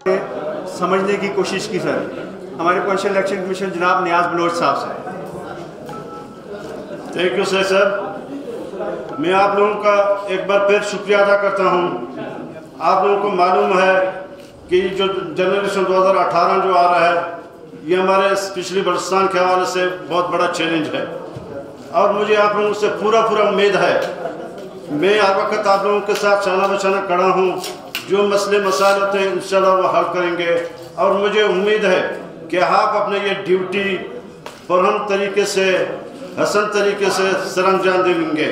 समझने की कोशिश की सर हमारे प्रोविंशियल इलेक्शन कमीशन जनाब नियाज बलोच साहब से। Thank you sir. मैं आप लोगों का एक बार फिर शुक्रिया अदा करता हूं। आप लोगों को मालूम है कि जो जनरेशन 2018 जो आ रहा है ये हमारे पिछले बलुचिस्तान के हवाले से बहुत बड़ा चैलेंज है और मुझे आप लोगों से पूरा उम्मीद है। मैं हर वक्त आप लोगों के साथ शाना बशाना खड़ा हूँ। जो मसले मसाइल होते हैं इंशाल्लाह वो हल करेंगे और मुझे उम्मीद है कि आप अपने ये ड्यूटी फौरन तरीके से हसन तरीके से सरअंजाम देंगे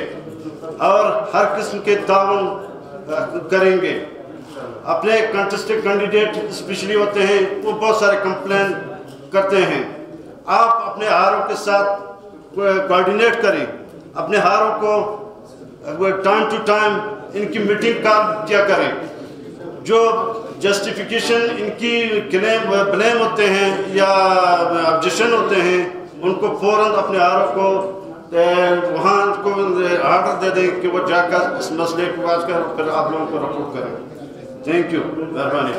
और हर किस्म के ताउन करेंगे। अपने कंटेस्टेड कैंडिडेट स्पेशली होते हैं वो बहुत सारे कंप्लेन करते हैं। आप अपने हारों के साथ कोऑर्डिनेट करें, अपने हारों को टाइम टू टाइम इनकी मीटिंग किया करें। जो जस्टिफिकेशन इनकी ब्लेम होते हैं या ऑब्जेक्शन होते हैं उनको फौरन अपने हारों को वहाँ को आर्डर दे दें कि वो जाकर इस मसले को बात कर फिर आप लोगों को रिपोर्ट करें। थैंक यू, मेहरबानी।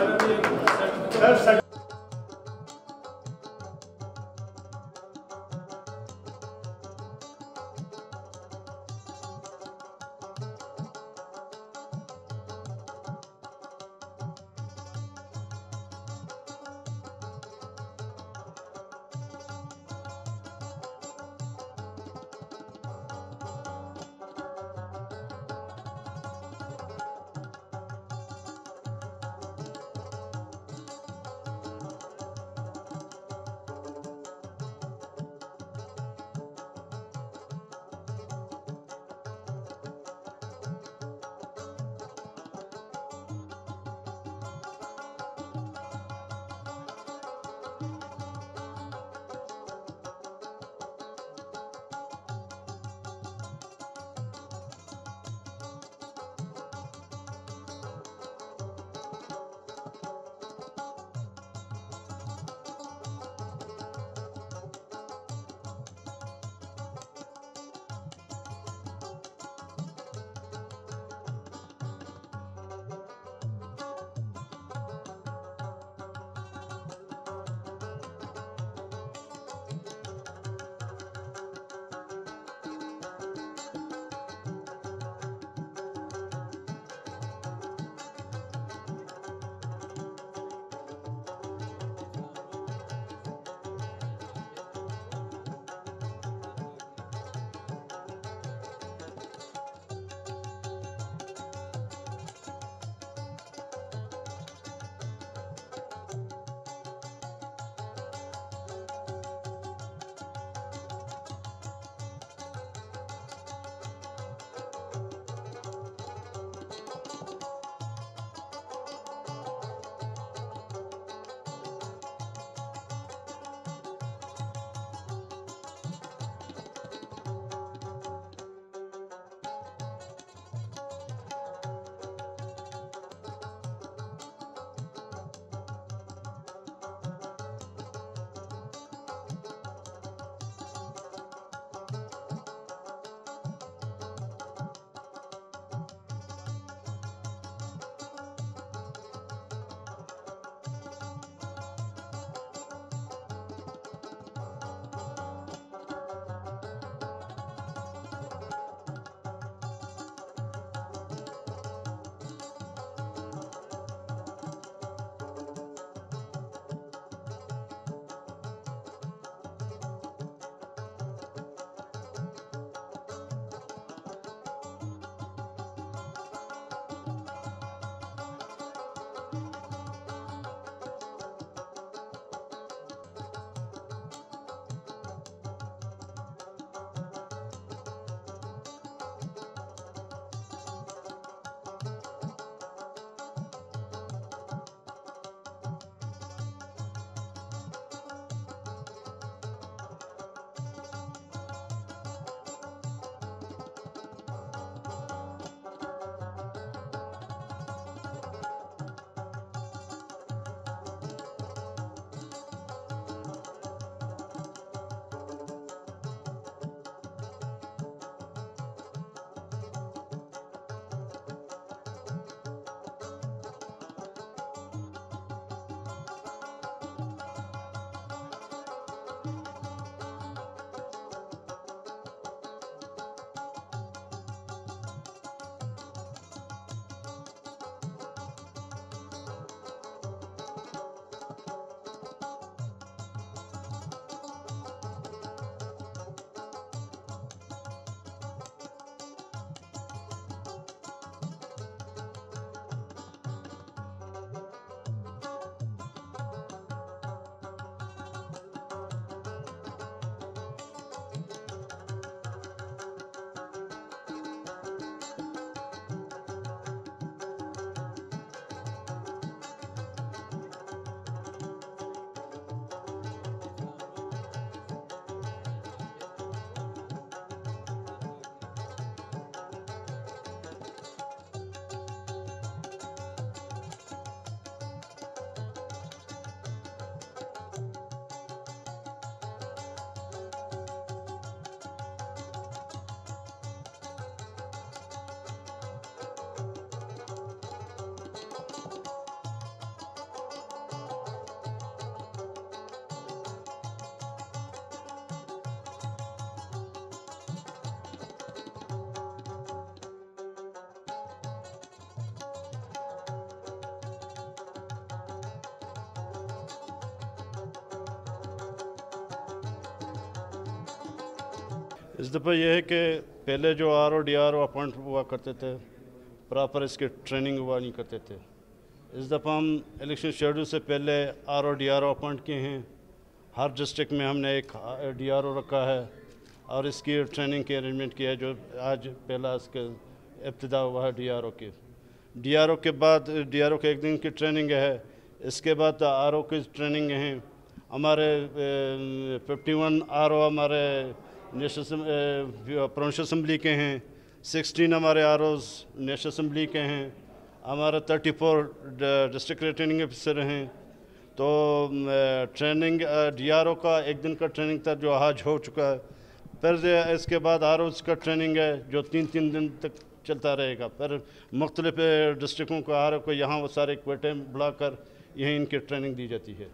इस दफ़ा यह है कि पहले जो R O D R O appoint हुआ करते थे, प्रॉपर इसकी ट्रेनिंग हुआ नहीं करते थे। इस दफ़ा हम इलेक्शन शेड्यूल से पहले R O D R O appoint किए हैं। हर डिस्ट्रिक्ट में हमने एक डी आर ओ रखा है और इसकी ट्रेनिंग की अरेंजमेंट किया है। जो आज पहला इसके इब्तिदा हुआ है डी आर ओ की। डी आर ओ के बाद डी आर ओ के एक दिन की ट्रेनिंग है, इसके बाद आर ओ की ट्रेनिंग है। हमारे 51 आर ओ हमारे नेशनल प्रोविंशियल असम्बली के हैं, 16 हमारे आर ओज़ नेशनल असम्बली के हैं, हमारे 34 डिस्ट्रिक्ट रिटर्निंग ऑफिसर हैं। तो ट्रेनिंग डी आर ओ का एक दिन का ट्रेनिंग था जो आज हो चुका है। फिर इसके बाद आर ओज़ का ट्रेनिंग है जो 3 दिन तक चलता रहेगा। फिर मुख्तलिफ डिस्ट्रिक्टों को आर ओ को यहाँ वो सारे क्वेटे बुलाकर यहीं इनकी ट्रेनिंग दी जाती है।